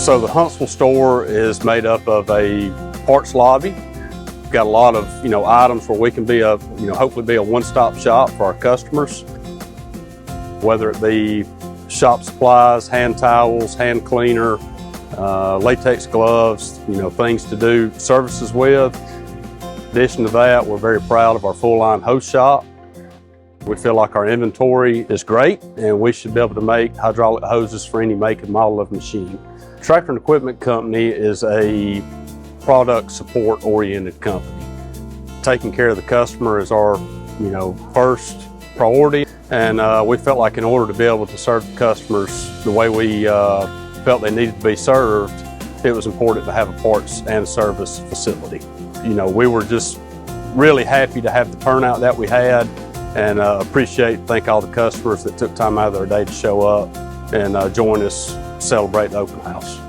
So the Huntsville store is made up of a parts lobby. We've got a lot of items where we can be hopefully be a one-stop shop for our customers, whether it be shop supplies, hand towels, hand cleaner, latex gloves, things to do services with. In addition to that, we're very proud of our full-line hose shop. We feel like our inventory is great and we should be able to make hydraulic hoses for any make and model of machine. Tractor and Equipment Company is a product support oriented company. Taking care of the customer is our first priority, and we felt like in order to be able to serve the customers the way we felt they needed to be served, it was important to have a parts and service facility. We were just really happy to have the turnout that we had, and thank all the customers that took time out of their day to show up and join us celebrate the open house.